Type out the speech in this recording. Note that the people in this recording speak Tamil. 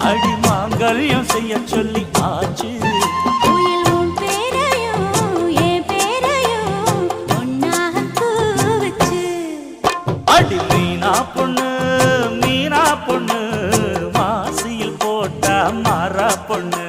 அடி மாங்கல்யம் செய்ய சொல்லி ஆச்சு. அடி மீனா பொண்ணு மாசியில் போட்டா மாறா பொண்ணு.